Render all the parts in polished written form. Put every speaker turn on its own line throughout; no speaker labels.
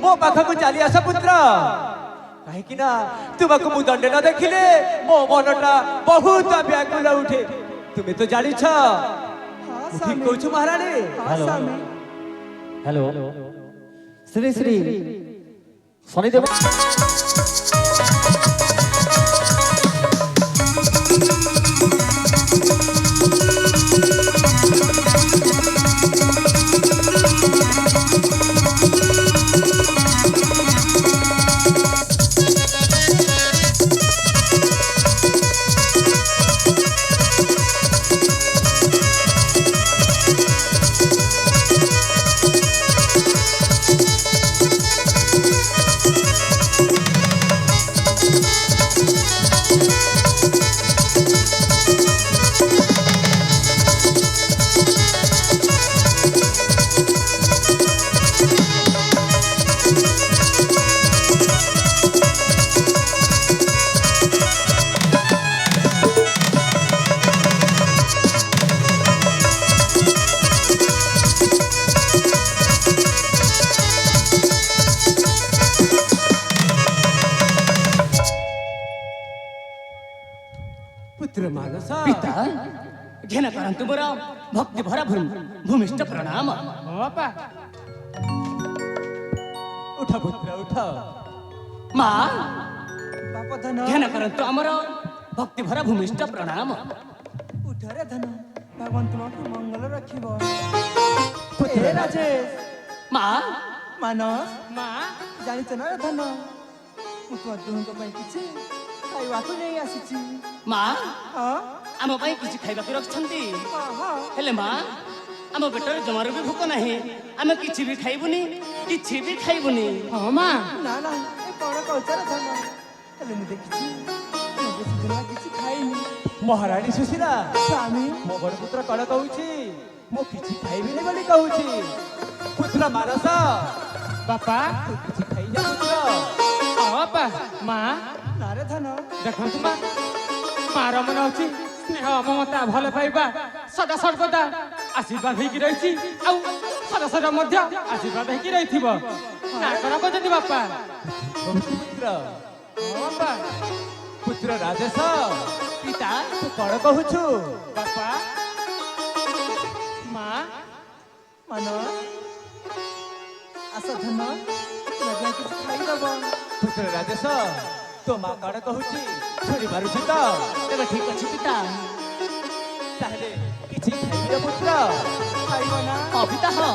मो पाखक चली आस पुत्र कहीं ना तुमको मु दंड न देखिले मो मनटा बहुत व्याकुल उठे तुम्हें तो जानी छ ठीक कहू महारानी।
हेलो हेलो श्री श्री शनिदेव
पुत्र मानस
पिता घेन करन्तु मोर भक्ति भरा भूमिष्ठ प्रणाम।
बापा उठ पुत्र उठ
माँ
बाप धन
घेन करन्तु आमर भक्ति भरा भूमिष्ठ प्रणाम।
उठ रे धन भगवान तुमको मंगल रखिबो।
पुत्र
ए राजेश
माँ
मानस
माँ
जानिଛ ନା ଧନ ମୁଁ ତୁମ ଦୁହିଁଙ୍କ ପାଇଁ କିଛି ଖାଇବାକୁ ନେଇ ଆସିଛି।
माँ
ହଁ
आम ପାଇଁ କିଛି ଖାଇବାକୁ ରଖିଛନ୍ତି
ହଁ ହଁ
ହେଲେ ମାଁ ଆମ ପେଟରେ ଜମାରୁ ବି ଭୋକ ନାହିଁ ଆମେ କିଛି ବି ଖାଇବୁନି କିଛି ବି ଖାଇବୁନି। ହଁ ମାଁ
ନା ନା ଏ କଣ କହୁଛ ରେ ଧନ ହେଲେ ମୁଁ ଦେଖିଛି ମୁଁ ବେଶୀ ଦିନ ହେଲା କିଛି ଖାଇନି।
महारानी सुशीला
ସ୍ୱାମୀ
मो बड़ पुत्र कण कहूची मो किछि खाइबिनी बोली कहूची पुत्र मानस
बापा
तू किछि खाइ जा पुत्र
बापा माँ
ନା ରେ ଧନ
ଦେଖନ୍ତୁ ମା ମାର ମନ ଅଛି ସ୍ନେହ ମମତା ଭଲ ପାଇବା ସଦା ସର୍ବଦା ଆଶୀର୍ବାଦ ହେଇକି ରହିଛି ଆଉ ସଦା ସଦା ମଧ୍ୟ ଆଶୀର୍ବାଦ ହେଇକି ରହିଥିବ ନା ଖରାପ ଯଦି ବାପା
कहूची पुत्र
ହଁ ବାପା
पुत्र राजेश
ପିତା
तू कण कहूछु
ବାପା ମା
ମାନସ ଆସ ଧନ ତୁମ ପାଇଁ କିଛି ଖାଇଦେବ।
पुत्र राजेश तो मां कण कहूची सुनी मारुची तो
ତେବେ ଠିକ ଅଛି ପିତା।
ताहले किछि खाइबे पुत्र
ଖାଇବ ନା
ହଁ ପିତା ହଁ।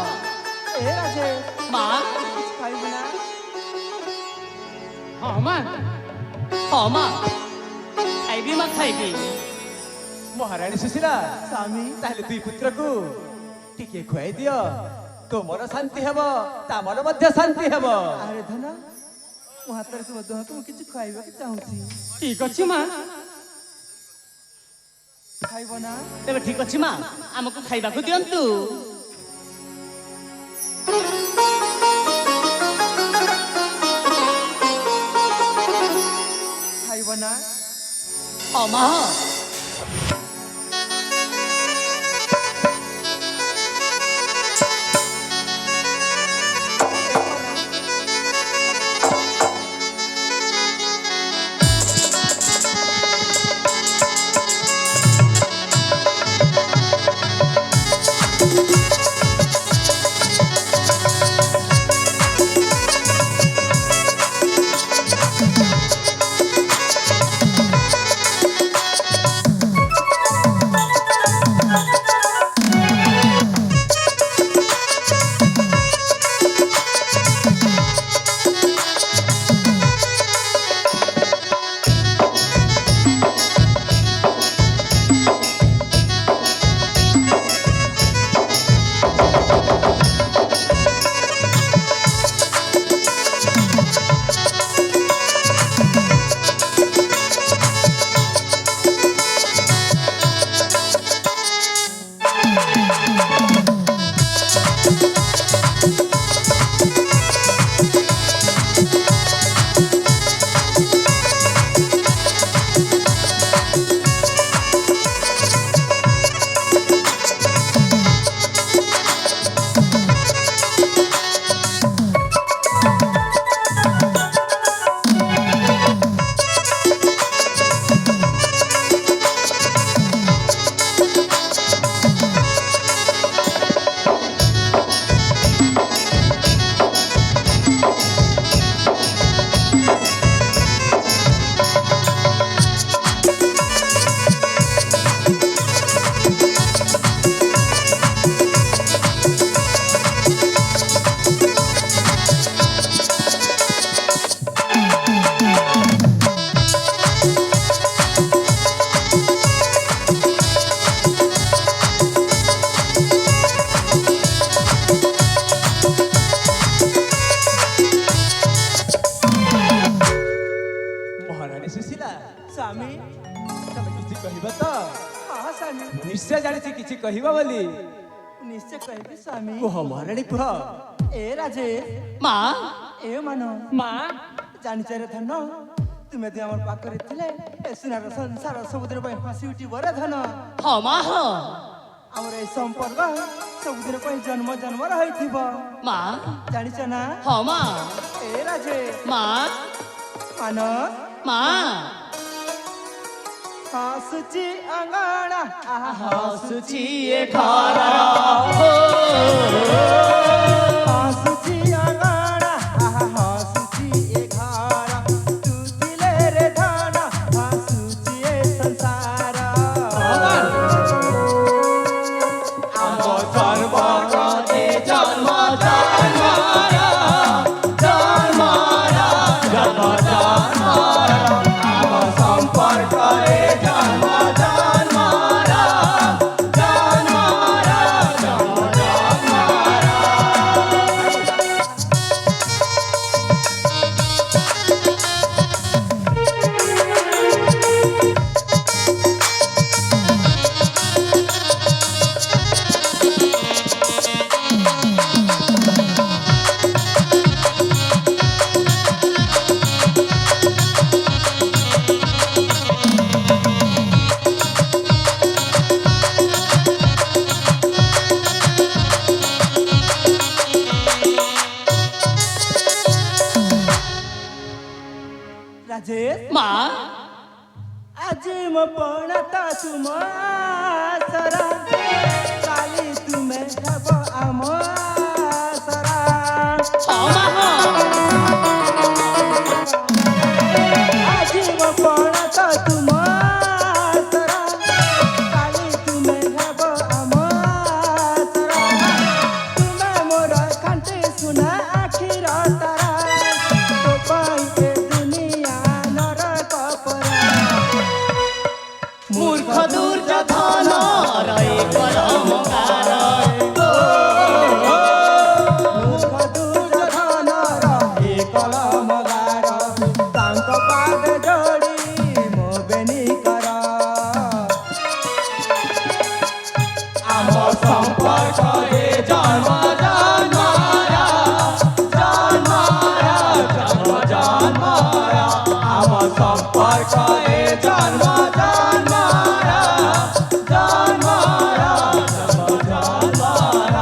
ଏ ରାଜେଶ
ମାଁ
କିଛି ଖାଇବ ନା
ହଁ ମା
ହଁ ମାଁ ଖାଇବି ମାଁ ଖାଇବି।
महारानी सुशीला
ସ୍ୱାମୀ
ताहले दुई पुत्र को टिके खुआई दियो तो मन शांति हेबो ता मन मध्य शांति हेबो।
ଆରେ ଧନ ମୋ ହାତରେ ତୁମ ଦୁହିଁକୁ ମୁଁ କିଛି ଖାଇବାକୁ ଚାହୁଁଛି।
ଠିକ ଅଛି ମା
ଖାଇବ ନା
ତେବେ ଠିକ ଅଛି ମାଁ ଆମକୁ ଖାଇବାକୁ ଦିଅନ୍ତୁ।
ଖାଇବ ନା
ହଁ ମାଁ
ତମେ କିଛି କହିବ ତ?
ହଁ ସ୍ୱାମୀ
ନିଶ୍ଚୟ ଜାଣିଛି କିଛି କହିବ ବୋଲି।
ନିଶ୍ଚୟ କହିବି ସ୍ୱାମୀ।
କୁହ ମହାରାଣୀ କୁହ।
ଏ ରାଜେ
ମା
ଏ ମାନ
ମା
ଜାଣିଛ ରେ ଧନ ତୁମେ ତ ଆମର ପାଖରେ ଥିଲେ ଏ ସୁନାର ସଂସାର ସବୁଦିନ ପାଇଁ ହସି ଉଠିବ ରେ ଧନ।
ହଁ ମା ହଁ
ଆମର ଏ ସମ୍ପର୍କ ସବୁଦିନ ପାଇଁ ଜନ୍ମ ଜନ୍ମର ହୋଇଥିବ
ମା
ଜାଣିଛ ନା
ହଁ ମା
ଏ ରାଜେ
ମା
ମାନ
ମା
ହସୁଛି ଅଙ୍ଗଣା ଆହା
ହସୁଛି ଏ ଘର
ହସୁଛି ଅଙ୍ଗଣା ଆହା ହସୁଛି ଏ ଘର ତୁ ଥିଲେ ରେ ଧନ ହସୁଛି ଏ ସଂସାର
ଆମ ସର୍ବ
ଜନ୍ମ ଜନ୍ମର ଜନ୍ମର ଜନ୍ମ ଜନ୍ମର ଆମ ସମ୍ପର୍କରେ ଜନ୍ମ ଜନ୍ମର ଜନ୍ମର ଜନ୍ମ ଜନ୍ମର
ରାଜେଶ
ମା
ଆଜି ମୋ ପଣତା ତୁମ ସରା କାଲି ତୁମେ ହେବ ଆମ ସରା
ହଁ ମା ହଁ
ଆଜି ମୋ ପଣତା ତୁମ ସରା କାଲି ତୁମେ ହେବ ଆମ ସରା ତୁମେ ମୋର କାଣ୍ଟେ ସୁନା ଆଖିର ତାରା ତୋ ପାଇଁ ଏ ଦୁନିଆ ନରକ ପରା
ମୂର୍ଖ ଦୁର୍ଯୋଧନ ରହି କଲମଗାର
ମୂର୍ଖ ଦୁର୍ଯୋଧନର ଏ କଲମଗାର ତାଙ୍କ ପାଦ ଯୋଡ଼ି ମୋ ବେନି କର
ଆମ ସମ୍ପର୍କରେ ଜନ୍ମ ଜନ୍ମର ଜନ୍ମର ଜନ୍ମ ଜନ୍ମର ଆମ ସମ୍ପର୍କରେ ଜନ୍ମ ଜନ୍ମର ଜନ୍ମର ଜନ୍ମ ଜନ୍ମର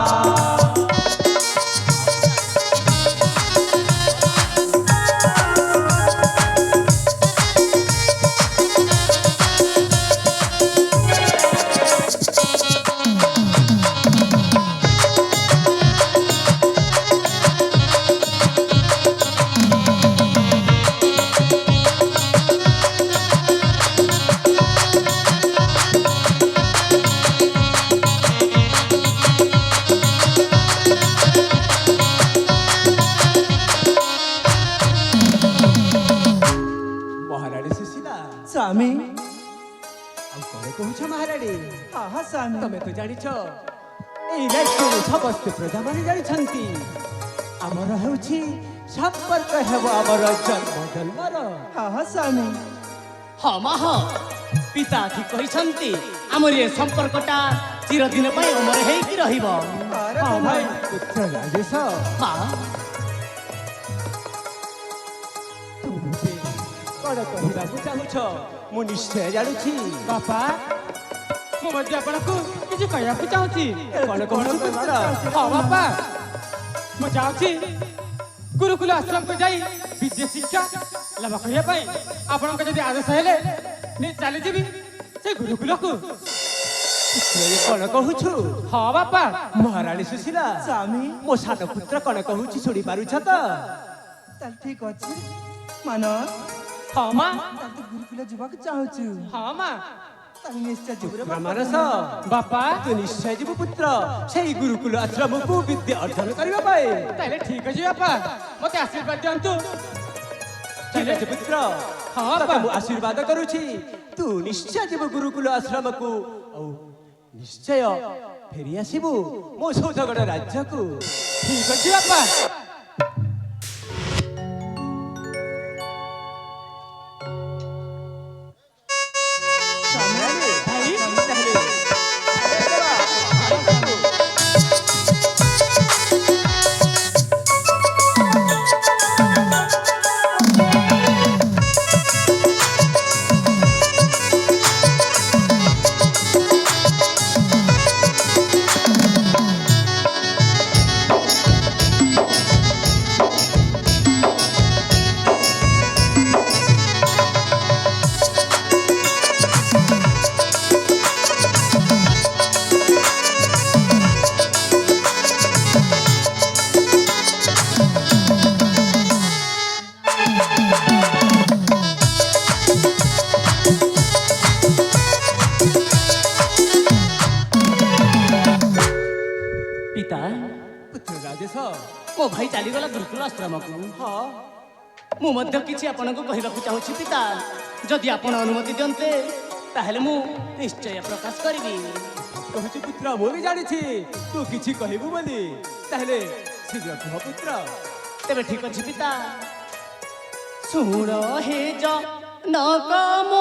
ମହାରାଣୀ ସୁଶୀଲା
ସ୍ୱାମୀ
ଆଉ କଣ କହୁଛ ମହାରାଣୀ?
ହଁ ସ୍ୱାମୀ
ତମେ ତ ଜାଣିଛ ଏଇ ରାଜ୍ୟରେ ସମସ୍ତେ ପ୍ରଜାମାନେ ଜାଣିଛନ୍ତି ଆମର ହେଉଛି ସମ୍ପର୍କ ହେବ ଆମର ଜନ୍ମ ଜନ୍ମର।
ହଁ ସ୍ୱାମୀ
ହଁ ମା ହଁ ପିତା ଠିକ କହିଛନ୍ତି ଆମର ଏ ସମ୍ପର୍କଟା ଚିରଦିନ ପାଇଁ ଅମର ହେଇକି ରହିବ
ଆରେ
ହଁ
ଧନ।
ଭାଇ ପୁତ୍ର ରାଜେଶ
ମା
ତୁମେ କଣ କହିବାକୁ ଚାହୁଁଛ ମୁଁ ନିଶ୍ଚୟ ଜାଣୁଛି।
ବାପା ମୁଁ ମଧ୍ୟ ଆପଣଙ୍କୁ କିଛି କହିବାକୁ ଚାହୁଁଛି।
କଣ କହୁଛୁ ପୁତ୍ର?
ହଁ ବାପା ମୁଁ ଯାଉଛି ଗୁରୁକୁଲ ଆଶ୍ରମକୁ ଯାଇ ବିଦ୍ୟା ଶିକ୍ଷା ଲାଭ କରିବା ପାଇଁ ଆପଣଙ୍କ ଯଦି ଆଦେଶ ହେଲେ ଚାଲିଯିବି ସେ ଗୁରୁକୁଲକୁ।
ପୁତ୍ର, ଏ କଣ କହୁଛୁ?
ହଁ ବାପା
ମହାରାଣୀ ସୁଶୀଲା
ସ୍ୱାମୀ
ମୋ ସାନ ପୁତ୍ର କଣ କହୁଛି ଶୁଣି ପାରୁଛ ତ?
ତାହେଲେ ଠିକ ଅଛି ମାନ
ହଁ ମା
ତାହେଲେ ତୁ ଗୁରୁକୁଲ ଯିବାକୁ ଚାହୁଁଛୁ
ହଁ ମା
ତାହେଲେ ନିଶ୍ଚୟ ଯିବୁ ରେ ବାପା।
ମାନସ
ବାପା
ତୁ ନିଶ୍ଚୟ ଯିବୁ ପୁତ୍ର ସେଇ ଗୁରୁକୁଲ ଆଶ୍ରମକୁ ବିଦ୍ୟା ଅର୍ଜନ କରିବା ପାଇଁ।
ତାହେଲେ ଠିକ ଅଛି ବାପା ମତେ ଆଶୀର୍ବାଦ ଦିଅନ୍ତୁ।
ଠିକ ଅଛି ପୁତ୍ର
ହଁ
ତତେ
ବାପା
ମୁଁ ଆଶୀର୍ବାଦ କରୁଛି ତୁ ନିଶ୍ଚୟ ଯିବୁ ଗୁରୁକୁଲ ଆଶ୍ରମକୁ ଆଉ ନିଶ୍ଚୟ ଫେରି ଆସିବୁ ମୋ ସୌଦଗଡ଼ ରାଜ୍ୟକୁ।
ଠିକ ଅଛି ବାପା।
ଚାଲିଗଲା ଗୁରୁକୁଳ ଆଶ୍ରମକୁ।
ହଁ
ମୁଁ ମଧ୍ୟ କିଛି ଆପଣଙ୍କୁ କହିବାକୁ ଚାହୁଁଛି ପିତା, ଯଦି ଆପଣ ଅନୁମତି ଦିଅନ୍ତେ ତାହେଲେ ମୁଁ ନିଶ୍ଚୟ ପ୍ରକାଶ କରିବି।
କହୁଛୁ ପୁତ୍ର, ମୁଁ ବି ଜାଣିଛି ତୁ କିଛି କହିବୁ ବୋଲି, ତାହେଲେ ଶୀଘ୍ର କୁହ ପୁତ୍ର।
ତେବେ ଠିକ ଅଛି ପିତା, ଶୁଣ ହେ ଜ ନକମ